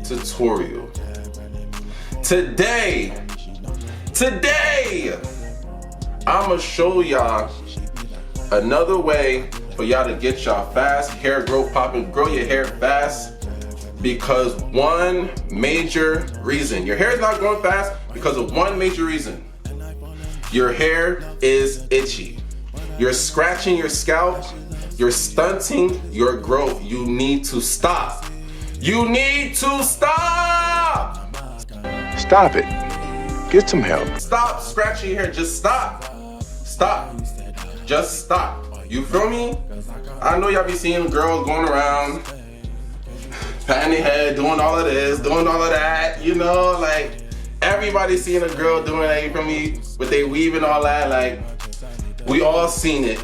tutorial. Today, I'ma show y'all another way for y'all to get y'all fast hair growth popping, grow your hair fast. Because one major reason, your hair is not growing fast because of one major reason. Your hair is itchy. You're scratching your scalp. You're stunting your growth. You need to stop. You need to stop. Stop it. Get some help. Stop scratching your hair. Just stop. Stop. Just stop. You feel me? I know y'all be seeing girls going around patting their head, doing all of this, doing all of that, you know, like everybody seeing a girl doing that, you feel me, with they weave and all that, like we all seen it,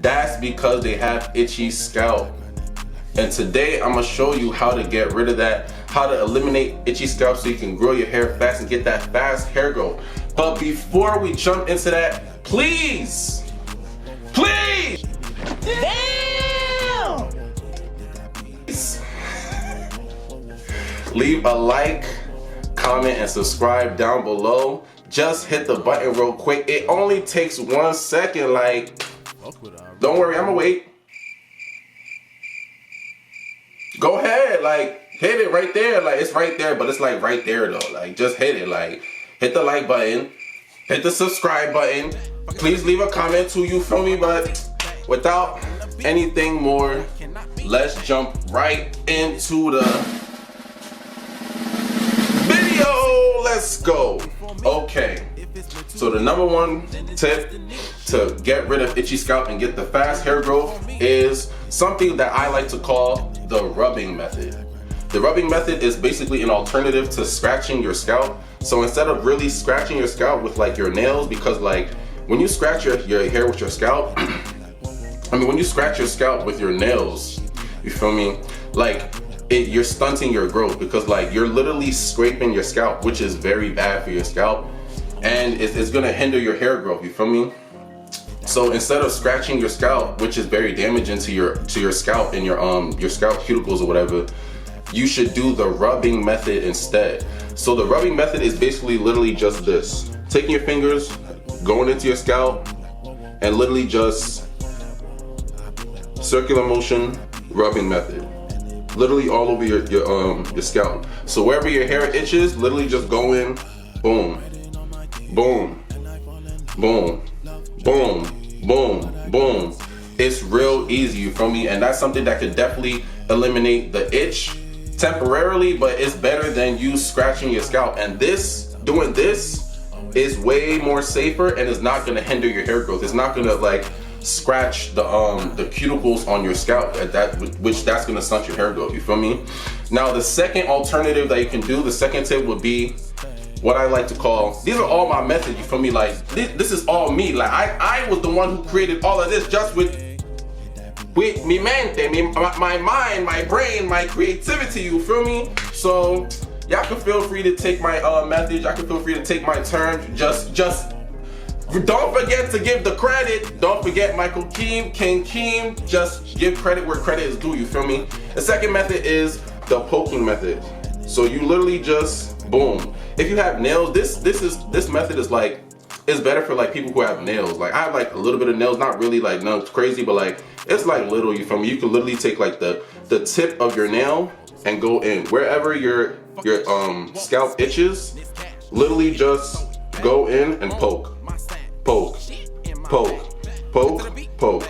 That's because they have itchy scalp. And today I'm gonna show you how to get rid of that, how to eliminate itchy scalp so you can grow your hair fast and get that fast hair growth. But before we jump into that, please, leave a like, comment, and subscribe down below. Just hit the button real quick. It only takes 1 second. Like, don't worry, I'ma wait. Go ahead, like, hit it right there. Like, it's right there, but it's like right there though. Like, just hit it. Like, hit the like button, hit the subscribe button. Please leave a comment too, you feel me? But without anything more, let's jump right into the video. Let's go. Okay, so the number one tip to get rid of itchy scalp and get the fast hair growth is something that I like to call the rubbing method. The rubbing method is basically an alternative to scratching your scalp. So instead of really scratching your scalp with like your nails, because like when you scratch your hair with your scalp, when you scratch your scalp with your nails, you feel me? Like, you're stunting your growth because like you're literally scraping your scalp, which is very bad for your scalp, and it's gonna hinder your hair growth, you feel me? So instead of scratching your scalp, which is very damaging to your scalp and your scalp cuticles or whatever, you should do the rubbing method instead. So the rubbing method is basically literally just this. Taking your fingers, going into your scalp, and literally just circular motion rubbing method. Literally all over your scalp. So wherever your hair itches, literally just go in, boom, boom, boom, boom, boom, boom. It's real easy, you feel me? And that's something that could definitely eliminate the itch temporarily, but it's better than you scratching your scalp. And doing this is way more safer and is not gonna hinder your hair growth. It's not gonna like scratch the cuticles on your scalp, which that's gonna stunt your hair growth, you feel me? Now the second alternative that you can do, the second tip would be what I like to call, these are all my methods, you feel me? Like this is all me. Like I was the one who created all of this just with mi mente, my mind, my brain, my creativity, you feel me? So y'all can feel free to take my method, y'all can feel free to take my turn. Just don't forget to give the credit. Don't forget Michael Keem, King Keem. Just give credit where credit is due, you feel me? The second method is the poking method. So you literally just, boom. If you have nails, this method is like, it's better for like people who have nails. Like I have like a little bit of nails, not really like nothing crazy, but like, it's like little, you feel me? You can literally take like the tip of your nail and go in. Wherever your scalp itches, literally just go in and poke. Poke, poke, poke, poke.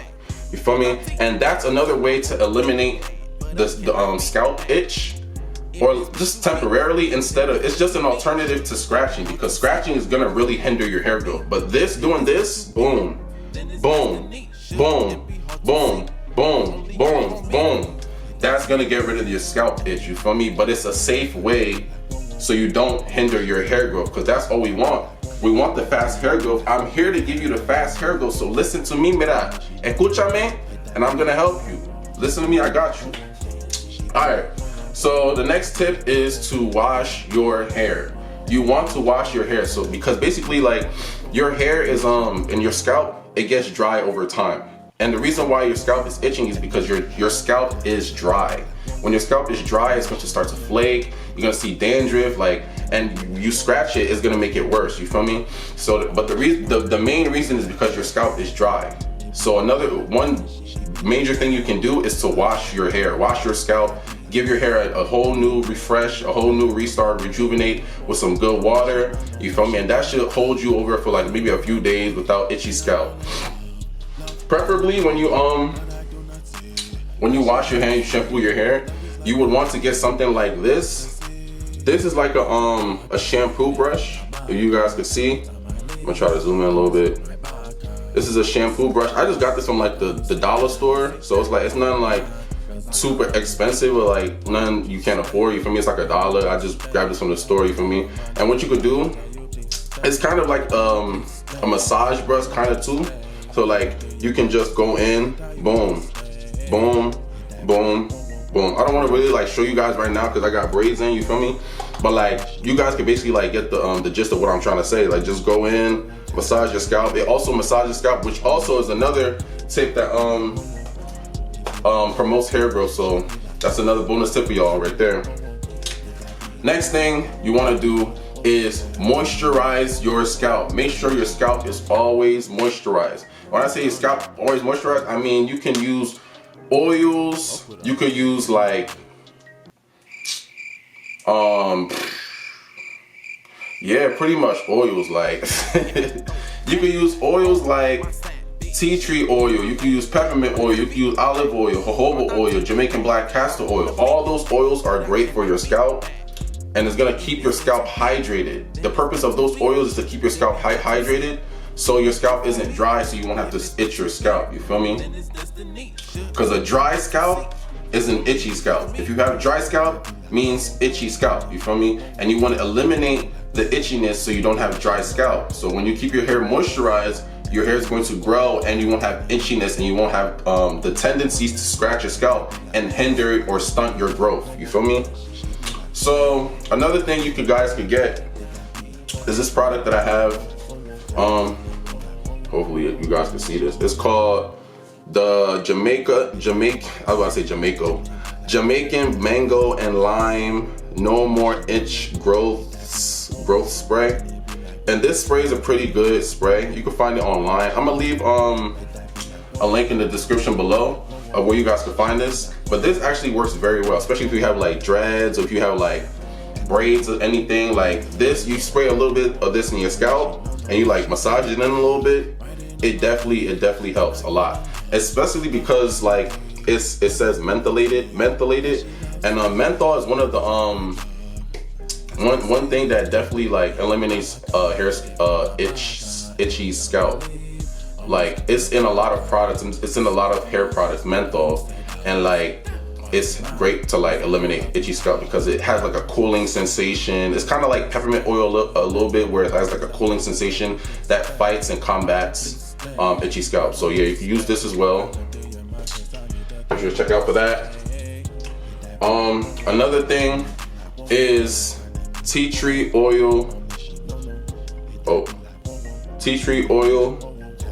You feel me? And that's another way to eliminate the scalp itch, or just temporarily, instead of, it's just an alternative to scratching, because scratching is gonna really hinder your hair growth. But doing this, boom, boom, boom, boom, boom, boom, boom, that's gonna get rid of your scalp itch, you feel me? But it's a safe way so you don't hinder your hair growth, because that's all we want. We want the fast hair growth. I'm here to give you the fast hair growth. So listen to me, mira, escúchame, and I'm gonna help you. Listen to me, I got you. All right, so the next tip is to wash your hair. You want to wash your hair, so because basically like your hair is and your scalp, it gets dry over time. And the reason why your scalp is itching is because your scalp is dry. When your scalp is dry, it's going to start to flake. You're gonna see dandruff, like, and you scratch it, it's gonna make it worse. You feel me? So, but the main reason is because your scalp is dry. So one major thing you can do is to wash your hair, wash your scalp, give your hair a whole new refresh, a whole new restart, rejuvenate with some good water. You feel me? And that should hold you over for like maybe a few days without itchy scalp. Preferably when you wash your hair, you shampoo your hair, you would want to get something like this. This is like a shampoo brush, if you guys could see. I'm gonna try to zoom in a little bit. This is a shampoo brush. I just got this from like the dollar store, so it's like it's not like super expensive or like none you can't afford. You feel me? It's like $1. I just grabbed this from the store. You feel me? And what you could do, it's kind of like a massage brush kind of too. So like you can just go in, boom, boom, boom, boom. I don't want to really like show you guys right now because I got braids in, you feel me? But like you guys can basically like get the gist of what I'm trying to say. Like just go in, massage your scalp. It also massages scalp, which also is another tip that promotes hair growth. So that's another bonus tip for y'all right there. Next thing you want to do is moisturize your scalp. Make sure your scalp is always moisturized. When I say your scalp always moisturized, I mean you can use oils. You could use like yeah, pretty much oils. Like you could use oils like tea tree oil, you can use peppermint oil, you can use olive oil, jojoba oil, Jamaican black castor oil. All those oils are great for your scalp and it's gonna keep your scalp hydrated. The purpose of those oils is to keep your scalp hydrated so your scalp isn't dry, so you won't have to itch your scalp, you feel me? Because a dry scalp is an itchy scalp. If you have dry scalp, means itchy scalp, you feel me? And you want to eliminate the itchiness so you don't have dry scalp. So when you keep your hair moisturized, your hair is going to grow and you won't have itchiness and you won't have the tendencies to scratch your scalp and hinder or stunt your growth, you feel me? So another thing you guys could get is this product that I have. Hopefully you guys can see this. It's called the Jamaican mango and lime no more itch growth spray. And this spray is a pretty good spray. You can find it online. I'm gonna leave a link in the description below of where you guys can find this. But this actually works very well, especially if you have like dreads or if you have like braids or anything like this. You spray a little bit of this in your scalp and you like massage it in a little bit. It definitely helps a lot, especially because like it says mentholated, and menthol is one of the one thing that definitely like eliminates itchy scalp. Like it's in a lot of products, it's in a lot of hair products, menthol, and like it's great to like eliminate itchy scalp because it has like a cooling sensation. It's kind of like peppermint oil a little bit, where it has like a cooling sensation that fights and combats itchy scalp. So yeah, you can use this as well. Make sure to check out for that. Another thing is tea tree oil. Tea tree oil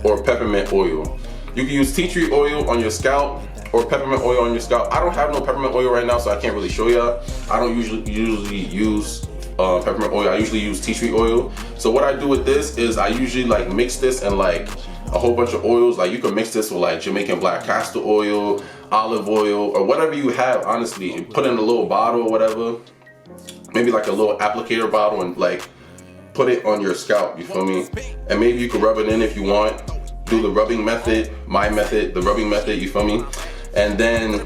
or peppermint oil. You can use tea tree oil on your scalp or peppermint oil on your scalp. I don't have no peppermint oil right now, so I can't really show y'all. I don't usually use peppermint oil. I usually use tea tree oil. So what I do with this is I usually like mix this and like a whole bunch of oils. Like you can mix this with like Jamaican black castor oil, olive oil, or whatever you have, honestly. You put in a little bottle or whatever, maybe like a little applicator bottle, and like put it on your scalp, you feel me? And maybe you can rub it in if you want. Do the rubbing method, the rubbing method, you feel me? And then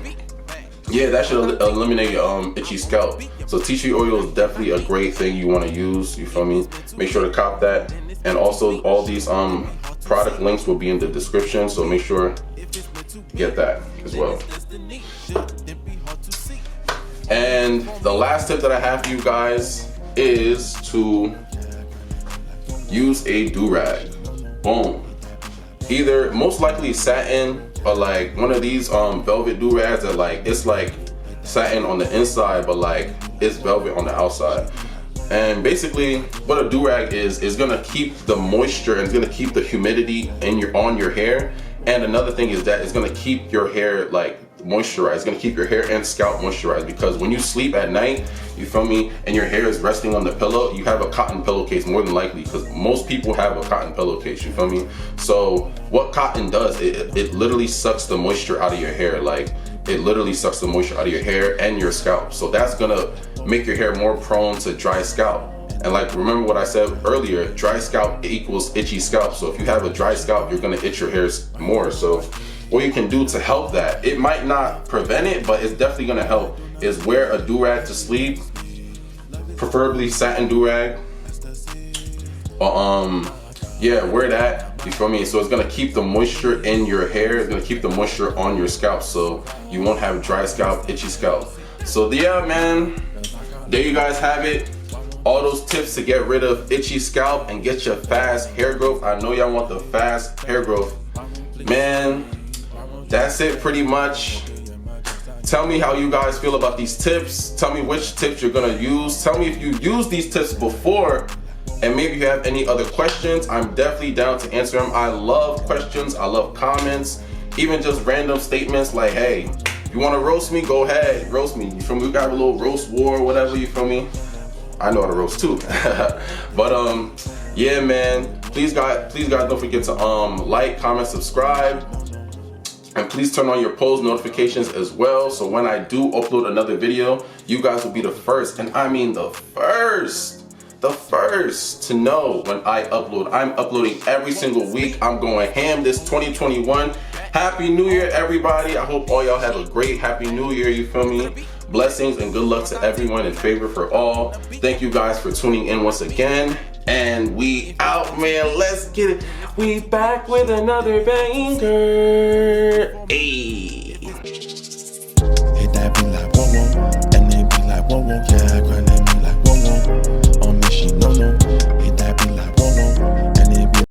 yeah, that should eliminate your itchy scalp. So tea tree oil is definitely a great thing you want to use, you feel me? Make sure to cop that. And also all these product links will be in the description, so make sure to get that as well. And the last tip that I have for you guys is to use a Durag. Boom. Either most likely satin or like one of these velvet Durags that like it's like satin on the inside but like it's velvet on the outside. And basically what a Durag is gonna keep the moisture and it's gonna keep the humidity on your hair, And another thing is that it's gonna keep your hair like moisturized. It's gonna keep your hair and scalp moisturized, because when you sleep at night, you feel me, and your hair is resting on the pillow, you have a cotton pillowcase more than likely, because most people have a cotton pillowcase, you feel me? So what cotton does, it literally sucks the moisture out of your hair. Like, it literally sucks the moisture out of your hair and your scalp. So that's gonna make your hair more prone to dry scalp. And like, remember what I said earlier, dry scalp equals itchy scalp. So if you have a dry scalp, you're gonna itch your hairs more. So what you can do to help that, it might not prevent it, but it's definitely gonna help, is wear a durag to sleep, preferably satin durag. Yeah, wear that, you feel me? So it's gonna keep the moisture in your hair, it's gonna keep the moisture on your scalp, so you won't have dry scalp, itchy scalp. So yeah, man, there you guys have it. All those tips to get rid of itchy scalp and get your fast hair growth. I know y'all want the fast hair growth. Man, that's it pretty much. Tell me how you guys feel about these tips. Tell me which tips you're gonna use. Tell me if you used these tips before, and maybe you have any other questions. I'm definitely down to answer them. I love questions, I love comments, even just random statements like, hey, you wanna roast me? Go ahead, roast me. You feel me? We got a little roast war or whatever, you feel me? I know how to roast too. But yeah, man, please guys don't forget to like, comment, subscribe, and please turn on your post notifications as well, so when I do upload another video, you guys will be the first, and I mean the first to know when I upload. I'm uploading every single week. I'm going ham this 2021. Happy New Year, everybody. I hope all y'all have a great Happy New Year, you feel me? Blessings and good luck to everyone, and favor for all. Thank you guys for tuning in once again. And we out, man. Let's get it. We back with another banger. Hey.